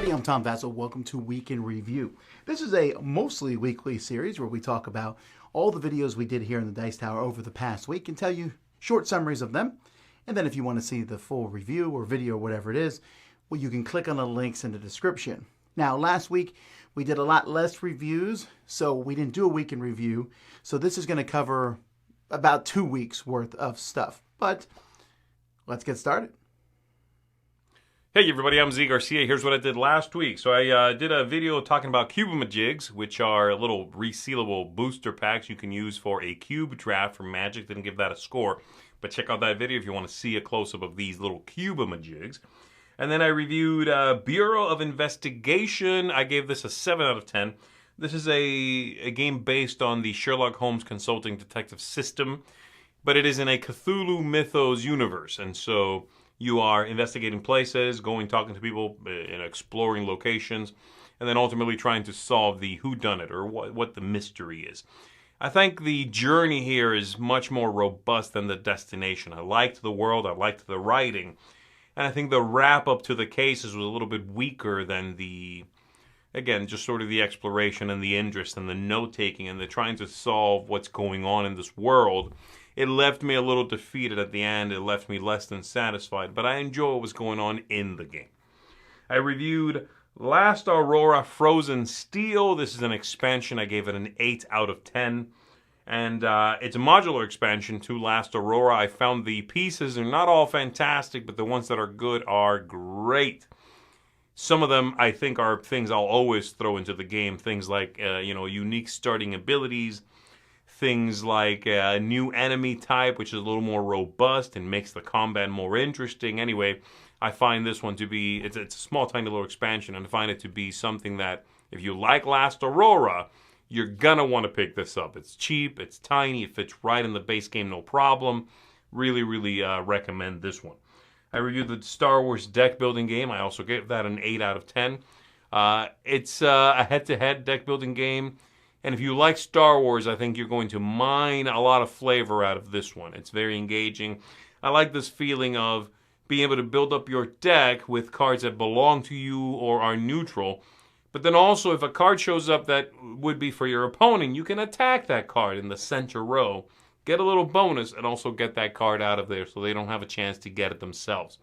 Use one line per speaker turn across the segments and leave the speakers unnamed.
everybody, I'm Tom Vassell. Welcome to Week in Review. This is a mostly weekly series where we talk about all the videos we did here in the Dice Tower over the past week and tell you short summaries of them. And then if you want to see the full review or video or whatever it is, well, you can click on the links in the description. Now, last week we did a lot less reviews, so we didn't do a week in review. So this is going to cover about 2 weeks worth of stuff. But let's get started.
Hey everybody, I'm Z Garcia. Here's what I did last week. So I did a video talking about Cubeamajigs, which are little resealable booster packs you can use for a cube draft for Magic. Didn't give that a score, but check out that video if you want to see a close-up of these little Cubeamajigs. And then I reviewed Bureau of Investigation. I gave this a 7 out of 10. This is a game based on the Sherlock Holmes Consulting Detective System, but it is in a Cthulhu Mythos universe, and so you are investigating places, talking to people, and exploring locations, and then ultimately trying to solve the whodunit, or what the mystery is. I think the journey here is much more robust than the destination. I liked the world, I liked the writing, and I think the wrap-up to the cases was a little bit weaker than again, just sort of the exploration and the interest and the note-taking and the trying to solve what's going on in this world. It left me a little defeated at the end. It left me less than satisfied, but I enjoy what was going on in the game. I reviewed Last Aurora Frozen Steel. This is an expansion. I gave it an 8 out of 10. And it's a modular expansion to Last Aurora. I found the pieces are not all fantastic, but the ones that are good are great. Some of them, I think, are things I'll always throw into the game. Things like, unique starting abilities. Things like a new enemy type, which is a little more robust and makes the combat more interesting. Anyway, I find this one to be, it's a small, tiny little expansion, and I find it to be something that, if you like Last Aurora, you're going to want to pick this up. It's cheap, it's tiny, it fits right in the base game, no problem. Really, really recommend this one. I reviewed the Star Wars deck building game. I also gave that an 8 out of 10. It's a head-to-head deck building game. And if you like Star Wars, I think you're going to mine a lot of flavor out of this one. It's very engaging. I like this feeling of being able to build up your deck with cards that belong to you or are neutral. But then also, if a card shows up that would be for your opponent, you can attack that card in the center row, get a little bonus, and also get that card out of there so they don't have a chance to get it themselves.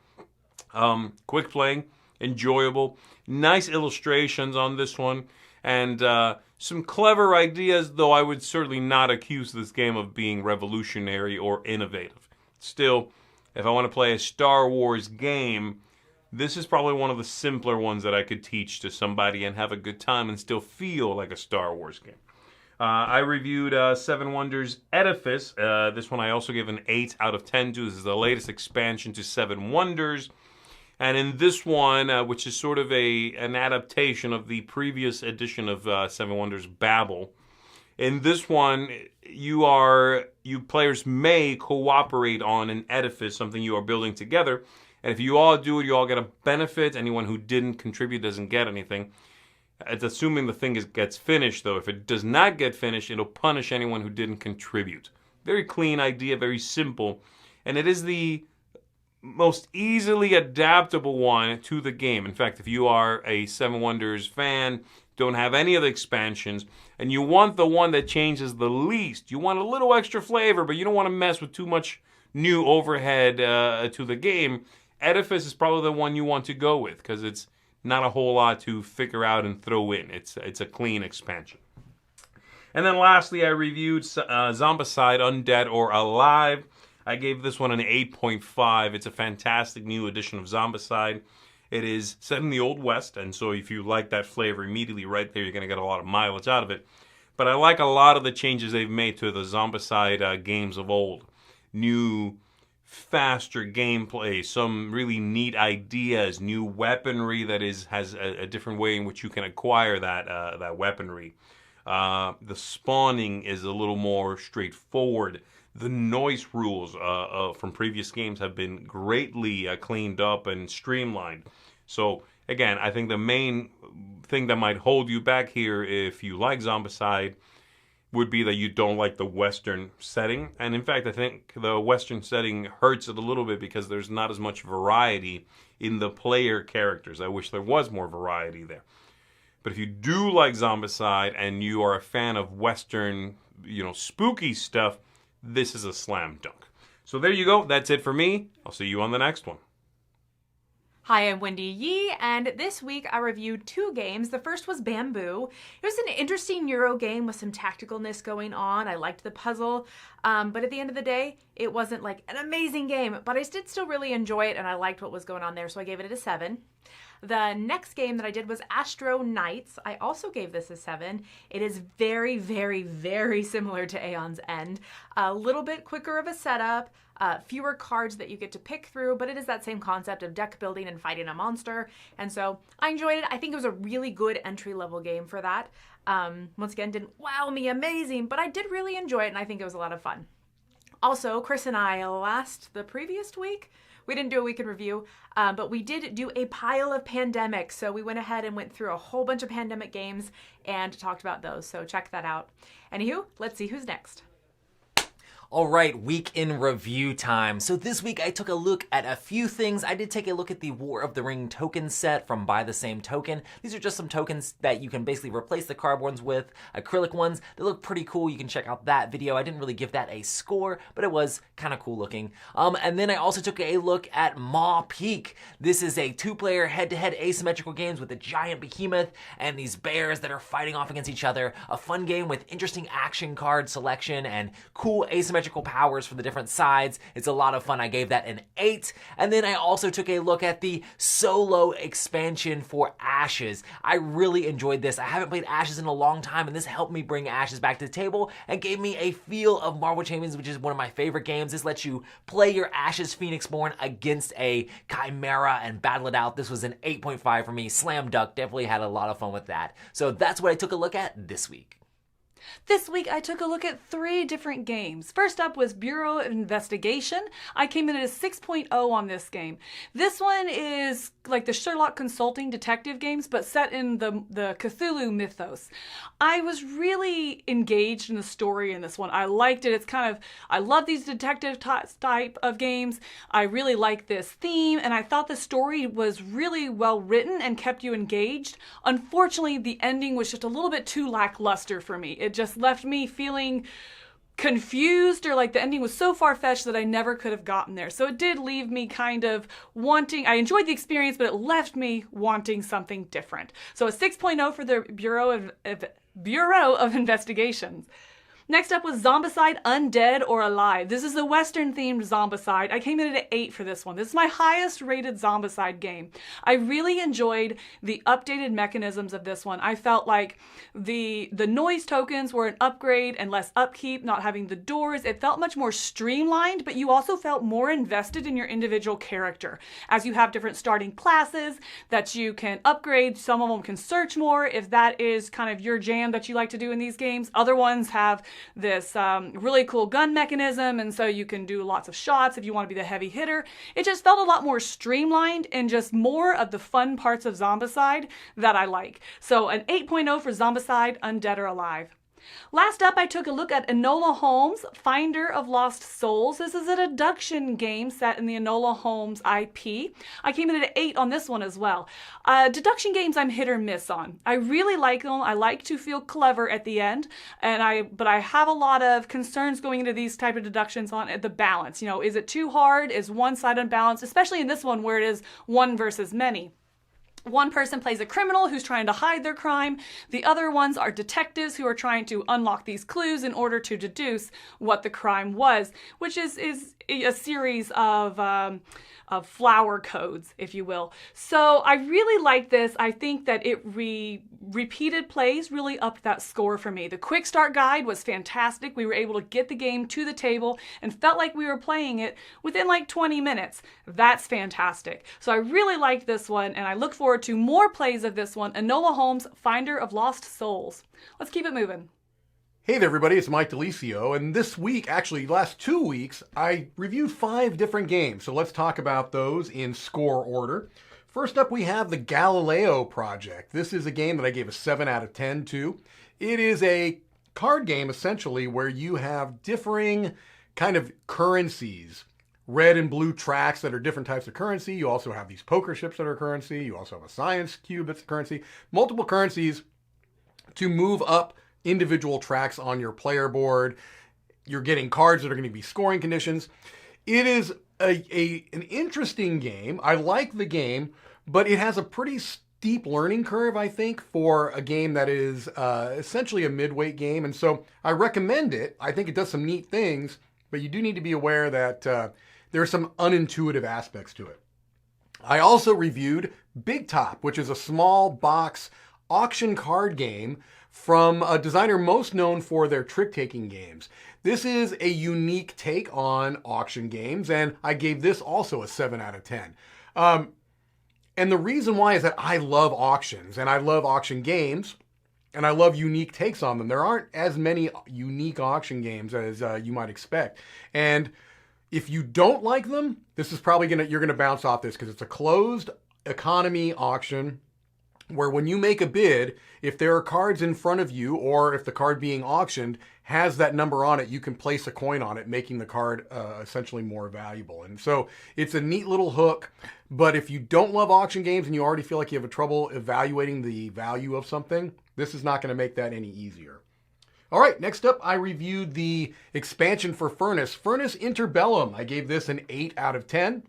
Quick playing, enjoyable, nice illustrations on this one, and some clever ideas, though I would certainly not accuse this game of being revolutionary or innovative. Still, if I want to play a Star Wars game, this is probably one of the simpler ones that I could teach to somebody and have a good time and still feel like a Star Wars game. I reviewed Seven Wonders Edifice. This one I also gave an 8 out of 10 to. This is the latest expansion to Seven Wonders. And in this one, which is sort of an adaptation of the previous edition of Seven Wonders Babel, in this one, you players may cooperate on an edifice, something you are building together. And if you all do it, you all get a benefit. Anyone who didn't contribute doesn't get anything. It's assuming the thing gets finished, though. If it does not get finished, it'll punish anyone who didn't contribute. Very clean idea, very simple. And it is the most easily adaptable one to the game. In fact, if you are a Seven Wonders fan, don't have any of the expansions, and you want the one that changes the least, you want a little extra flavor, but you don't want to mess with too much new overhead to the game, Edifice is probably the one you want to go with, because it's not a whole lot to figure out and throw in. It's a clean expansion. And then lastly, I reviewed Zombicide Undead or Alive. I gave this one an 8.5. It's a fantastic new edition of Zombicide. It is set in the Old West, and so if you like that flavor immediately right there, you're going to get a lot of mileage out of it. But I like a lot of the changes they've made to the Zombicide games of old. New, faster gameplay, some really neat ideas, new weaponry that has a different way in which you can acquire that weaponry. The spawning is a little more straightforward. The noise rules from previous games have been greatly cleaned up and streamlined. So, again, I think the main thing that might hold you back here if you like Zombicide would be that you don't like the Western setting. And in fact, I think the Western setting hurts it a little bit because there's not as much variety in the player characters. I wish there was more variety there. But if you do like Zombicide and you are a fan of Western, spooky stuff, this is a slam dunk. So there you go. That's it for me. I'll see you on the next one.
Hi, I'm Wendy Yi, and this week I reviewed 2 games. The first was Bamboo. It was an interesting Euro game with some tacticalness going on. I liked the puzzle, but at the end of the day, it wasn't like an amazing game, but I did still really enjoy it, and I liked what was going on there, so I gave it a 7. The next game that I did was Astro Knights. I also gave this a 7. It is very, very, very similar to Aeon's End. A little bit quicker of a setup, fewer cards that you get to pick through, but it is that same concept of deck building and fighting a monster. And so I enjoyed it. I think it was a really good entry-level game for that. Once again, didn't wow me amazing, but I did really enjoy it, and I think it was a lot of fun. Also, Chris and I the previous week, we didn't do a week in review, but we did do a pile of pandemics. So we went ahead and went through a whole bunch of pandemic games and talked about those. So check that out. Anywho, let's see who's next.
All right, week in review time. So this week I took a look at a few things. I did take a look at the War of the Ring token set from Buy the Same Token. These are just some tokens that you can basically replace the cardboards with, acrylic ones. They look pretty cool. You can check out that video. I didn't really give that a score, but it was kind of cool looking. And then I also took a look at Maw Peak. This is a 2-player head-to-head asymmetrical games with a giant behemoth and these bears that are fighting off against each other. A fun game with interesting action card selection and cool asymmetrical powers for the different sides. It's a lot of fun. I gave that an 8. And then I also took a look at the solo expansion for Ashes. I really enjoyed this. I haven't played Ashes in a long time, and this helped me bring Ashes back to the table and gave me a feel of Marvel Champions, which is one of my favorite games. This lets you play your Ashes Phoenixborn against a Chimera and battle it out. This was an 8.5 for me. Slam dunk. Definitely had a lot of fun with that. So that's what I took a look at this week.
This week, I took a look at 3 different games. First up was Bureau of Investigation. I came in at a 6.0 on this game. This one is like the Sherlock consulting detective games, but set in the Cthulhu mythos. I was really engaged in the story in this one. I liked it. I love these detective type of games. I really like this theme, and I thought the story was really well written and kept you engaged. Unfortunately, the ending was just a little bit too lackluster for me. It just left me feeling confused, or like the ending was so far-fetched that I never could have gotten there. So it did leave me kind of wanting, I enjoyed the experience, but it left me wanting something different. So a 6.0 for the Bureau of Investigations. Next up was Zombicide Undead or Alive. This is a Western-themed Zombicide. I came in at an 8 for this one. This is my highest-rated Zombicide game. I really enjoyed the updated mechanisms of this one. I felt like the noise tokens were an upgrade and less upkeep, not having the doors. It felt much more streamlined, but you also felt more invested in your individual character. As you have different starting classes that you can upgrade, some of them can search more if that is kind of your jam that you like to do in these games. Other ones have this really cool gun mechanism, and so you can do lots of shots if you want to be the heavy hitter. It just felt a lot more streamlined and just more of the fun parts of Zombicide that I like. So an 8.0 for Zombicide Undead or Alive. Last up, I took a look at Enola Holmes, Finder of Lost Souls. This is a deduction game set in the Enola Holmes IP. I came in at an 8 on this one as well. Deduction games I'm hit or miss on. I really like them. I like to feel clever at the end, but I have a lot of concerns going into these type of deductions on the balance. Is it too hard? Is one side unbalanced? Especially in this one where it is one versus many. One person plays a criminal who's trying to hide their crime. The other ones are detectives who are trying to unlock these clues in order to deduce what the crime was, which is a series of flower codes, if you will. So I really like this. I think that repeated plays really upped that score for me. The quick start guide was fantastic. We were able to get the game to the table and felt like we were playing it within like 20 minutes. That's fantastic. So I really liked this one, and I look forward to more plays of this one, Enola Holmes, Finder of Lost Souls. Let's keep it moving.
Hey there everybody, it's Mike Delicio, and this week, actually last 2 weeks, I reviewed 5 different games, so let's talk about those in score order. First up we have the Galileo Project. This is a game that I gave a 7 out of 10 to. It is a card game essentially where you have differing kind of currencies red and blue tracks that are different types of currency. You also have these poker chips that are currency. You also have a science cube that's currency. Multiple currencies to move up individual tracks on your player board. You're getting cards that are going to be scoring conditions. It is an interesting game. I like the game, but it has a pretty steep learning curve, I think, for a game that is essentially a midweight game. And so I recommend it. I think it does some neat things, but you do need to be aware that there are some unintuitive aspects to it. I also reviewed Big Top, which is a small box auction card game from a designer most known for their trick-taking games. This is a unique take on auction games, and I gave this also a 7 out of 10. And the reason why is that I love auctions, and I love auction games, and I love unique takes on them. There aren't as many unique auction games as you might expect. And if you don't like them, this is probably you're gonna bounce off this, because it's a closed economy auction where when you make a bid, if there are cards in front of you, or if the card being auctioned has that number on it, you can place a coin on it, making the card essentially more valuable. And so it's a neat little hook. But if you don't love auction games and you already feel like you have trouble evaluating the value of something, this is not going to make that any easier. All right, next up, I reviewed the expansion for Furnace Interbellum. I gave this an 8 out of 10.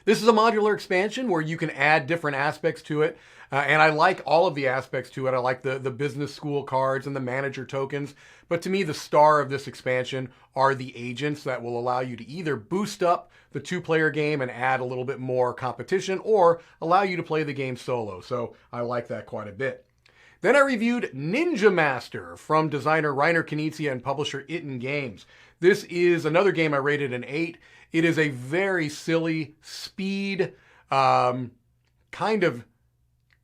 This is a modular expansion where you can add different aspects to it. And I like all of the aspects to it. I like the business school cards and the manager tokens. But to me, the star of this expansion are the agents that will allow you to either boost up the two-player game and add a little bit more competition, or allow you to play the game solo. So I like that quite a bit. Then I reviewed Ninja Master from designer Reiner Knizia and publisher Itten Games. This is another game I rated an 8. It is a very silly speed, kind of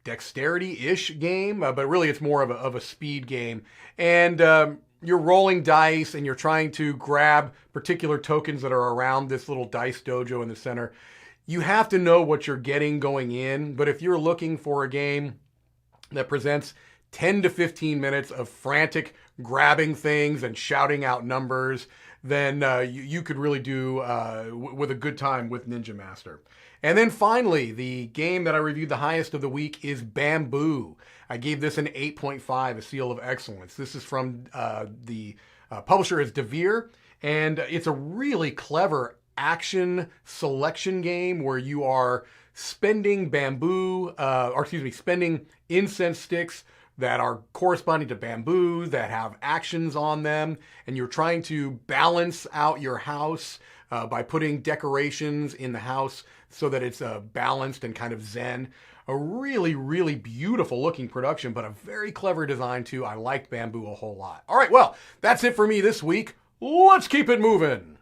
dexterity-ish game, but really it's more of a speed game. And you're rolling dice and you're trying to grab particular tokens that are around this little dice dojo in the center. You have to know what you're getting going in, but if you're looking for a game that presents 10 to 15 minutes of frantic grabbing things and shouting out numbers, then you could really do with a good time with Ninja Master. And then finally, the game that I reviewed the highest of the week is Bamboo. I gave this an 8.5, a seal of excellence. This is from the publisher is Devere, and it's a really clever action selection game where you are spending spending incense sticks that are corresponding to bamboo, that have actions on them, and you're trying to balance out your house by putting decorations in the house so that it's balanced and kind of zen. A really, really beautiful looking production, but a very clever design too. I liked Bamboo a whole lot. All right, well, that's it for me this week. Let's keep it moving.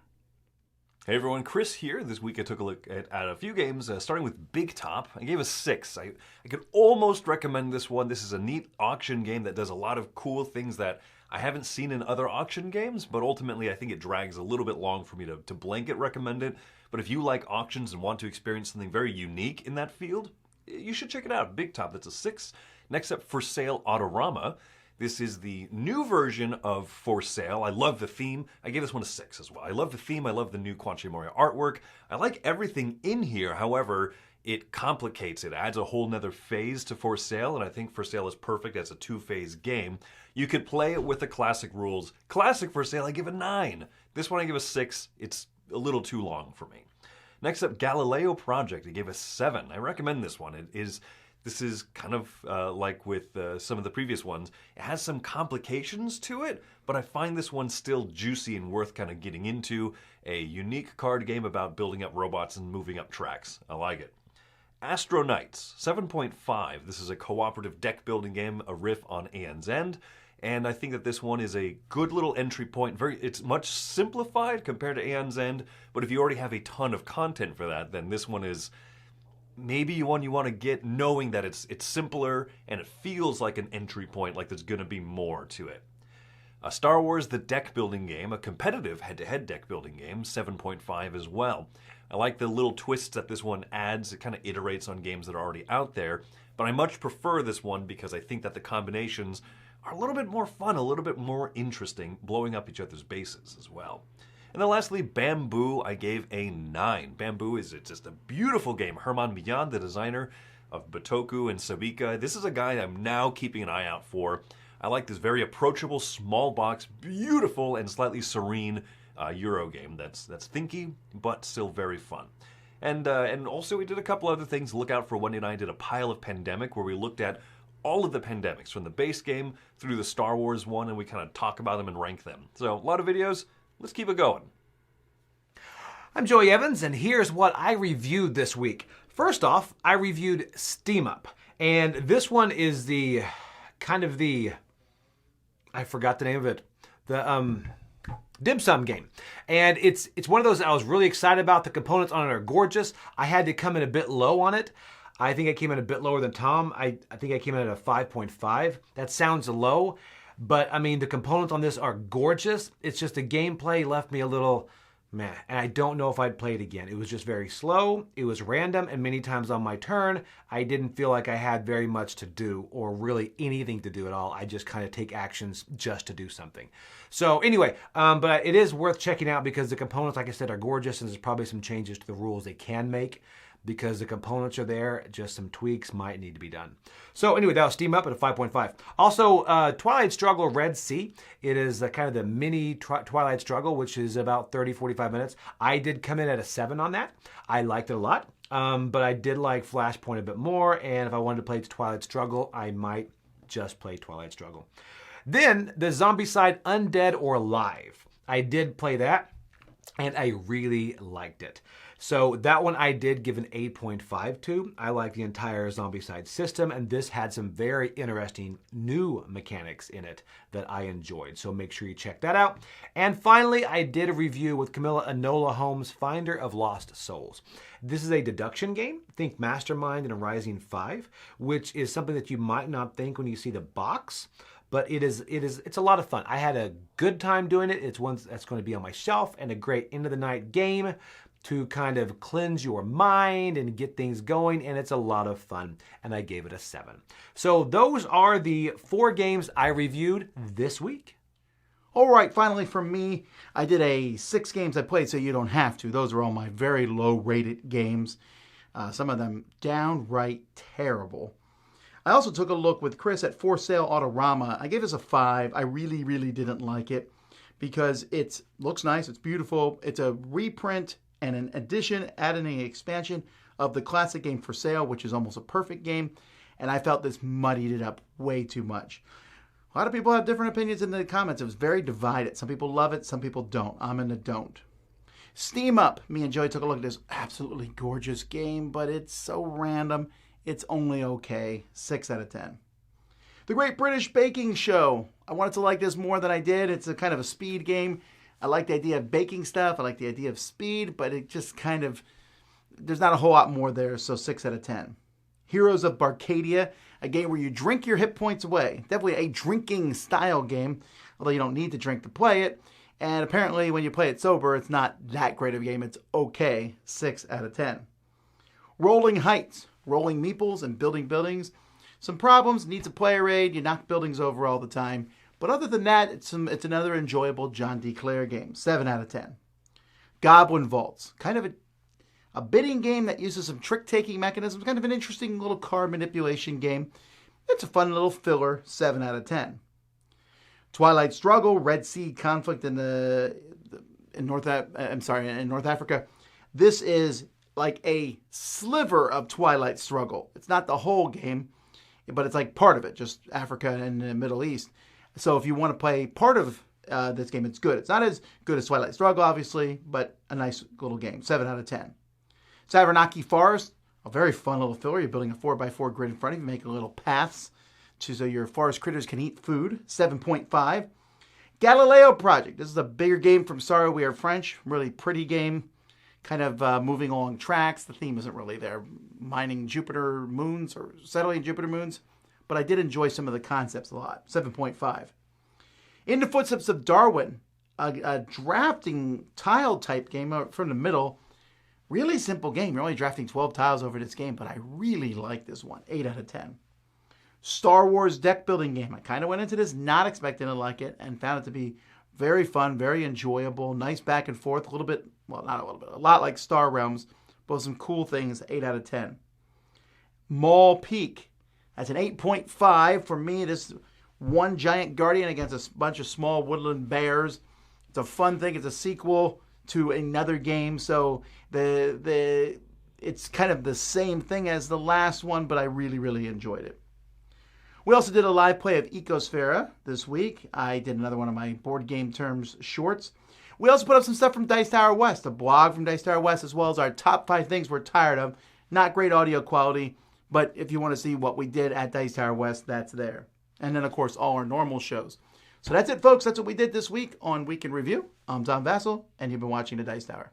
Hey everyone, Chris here. This week I took a look at a few games, starting with Big Top. I gave a 6. I could almost recommend this one. This is a neat auction game that does a lot of cool things that I haven't seen in other auction games, but ultimately I think it drags a little bit long for me to blanket recommend it. But if you like auctions and want to experience something very unique in that field, you should check it out. Big Top, that's a 6. Next up, For Sale Autorama. This is the new version of For Sale. I love the theme. I gave this one a 6 as well. I love the theme. I love the new Quanche Moria artwork. I like everything in here. However, it complicates it. Adds a whole nother phase to For Sale, and I think For Sale is perfect as a 2-phase game. You could play it with the classic rules. Classic For Sale, I give a 9. This one I give a 6. It's a little too long for me. Next up, Galileo Project. I gave a 7. I recommend this one. This is kind of like with some of the previous ones. It has some complications to it, but I find this one still juicy and worth kind of getting into. A unique card game about building up robots and moving up tracks. I like it. Astro Knights, 7.5. This is a cooperative deck building game, a riff on Aeon's End. And I think that this one is a good little entry point. It's much simplified compared to Aeon's End, but if you already have a ton of content for that, then this one is maybe one you want to get knowing that it's simpler and it feels like an entry point, like there's going to be more to it. Star Wars The Deck Building Game, a competitive head-to-head deck building game, 7.5 as well. I like the little twists that this one adds. It kind of iterates on games that are already out there, but I much prefer this one because I think that the combinations are a little bit more fun, a little bit more interesting, blowing up each other's bases as well. And then lastly, Bamboo, I gave a 9. Bamboo is just a beautiful game. Herman Millan, the designer of Batoku and Sabika. This is a guy I'm now keeping an eye out for. I like this very approachable, small box, beautiful and slightly serene Euro game that's thinky, but still very fun. And also we did a couple other things. Look out for Wendy and I did a pile of Pandemic where we looked at all of the Pandemics from the base game through the Star Wars one, and we kind of talk about them and rank them. So a lot of videos. Let's keep it going.
I'm Joey Evans, and here's what I reviewed this week. First off, I reviewed Steam Up, and this one is the I forgot the name of it, the dim sum game. And it's one of those I was really excited about. The components on it are gorgeous. I had to come in a bit low on it. I think I came in a bit lower than Tom. I think I came in at a 5.5. That sounds low, but I mean, the components on this are gorgeous. It's just the gameplay left me a little meh, and I don't know if I'd play it again. It was just very slow, it was random, and many times on my turn, I didn't feel like I had very much to do, or really anything to do at all. I just kind of take actions just to do something. So anyway, but it is worth checking out because the components, like I said, are gorgeous, and there's probably some changes to the rules they can make. Because the components are there, just some tweaks might need to be done. So anyway, that was Steam Up at a 5.5. Also, Twilight Struggle Red Sea. It is kind of the mini Twilight Struggle, which is about 30, 45 minutes. I did come in at a 7 on that. I liked it a lot, but I did like Flashpoint a bit more, and if I wanted to play Twilight Struggle, I might just play Twilight Struggle. Then, the Zombicide Undead or Alive. I did play that, and I really liked it. So that one I did give an 8.5 to. I like the entire Zombicide system, and this had some very interesting new mechanics in it that I enjoyed. So make sure you check that out. And finally, I did a review with Camilla Enola Holmes' Finder of Lost Souls. This is a deduction game. Think Mastermind and a Rising 5, which is something that you might not think when you see the box. But it's a lot of fun. I had a good time doing it. It's one that's going to be on my shelf, and a great end of the night game to kind of cleanse your mind and get things going, and it's a lot of fun, and I gave it a 7. So those are the 4 games I reviewed this week.
All right, finally from me, I did a 6 games I played so you don't have to. Those are all my very low-rated games. Some of them downright terrible. I also took a look with Chris at For Sale Autorama. I gave this a 5. I really, really didn't like it because it looks nice, it's beautiful. It's a reprint and an addition, adding an expansion of the classic game For Sale, which is almost a perfect game, and I felt this muddied it up way too much. A lot of people have different opinions in the comments. It was very divided. Some people love it, some people don't. I'm in the don't. Steam Up. Me and Joey took a look at this absolutely gorgeous game, but it's so random. It's only okay. 6 out of 10. The Great British Baking Show. I wanted to like this more than I did. It's a kind of a speed game. I like the idea of baking stuff. I like the idea of speed, but it just kind of, there's not a whole lot more there, so 6 out of 10. Heroes of Barcadia, a game where you drink your hit points away. Definitely a drinking style game, although you don't need to drink to play it. And apparently when you play it sober, it's not that great of a game. It's okay. 6 out of 10. Rolling Heights, rolling meeples and building buildings. Some problems, needs a player aid, you knock buildings over all the time. But other than that, it's another enjoyable John D. Clare game. 7 out of 10. Goblin Vaults. Kind of a bidding game that uses some trick-taking mechanisms. Kind of an interesting little card manipulation game. It's a fun little filler. 7 out of 10. Twilight Struggle, Red Sea conflict in North Africa. This is like a sliver of Twilight Struggle. It's not the whole game, but it's like part of it, just Africa and the Middle East. So if you want to play part of this game, it's good. It's not as good as Twilight Struggle, obviously, but a nice little game. 7 out of 10. Savernake Forest, a very fun little filler. You're building a 4x4 grid in front of you, making little paths so your forest critters can eat food. 7.5. Galileo Project. This is a bigger game from Sorry We Are French. Really pretty game. Kind of moving along tracks. The theme isn't really there. Mining Jupiter moons or settling Jupiter moons. But I did enjoy some of the concepts a lot. 7.5. In the Footsteps of Darwin, a drafting tile type game from the middle. Really simple game. You're only drafting 12 tiles over this game, but I really like this one. 8 out of 10. Star Wars deck building game. I kind of went into this not expecting to like it and found it to be Very fun, very enjoyable, nice back and forth, a little bit, well, not a little bit, a lot like Star Realms, but some cool things, 8 out of 10. Maul Peak, that's an 8.5 for me. This one giant guardian against a bunch of small woodland bears. It's a fun thing. It's a sequel to another game, so it's kind of the same thing as the last one, but I really, really enjoyed it. We also did a live play of Ecosphera this week. I did another one of my board game terms shorts. We also put up some stuff from Dice Tower West, a blog from Dice Tower West, as well as our top 5 things we're tired of. Not great audio quality, but if you want to see what we did at Dice Tower West, that's there. And then, of course, all our normal shows. So that's it, folks. That's what we did this week on Week in Review. I'm Tom Vassell, and you've been watching the Dice Tower.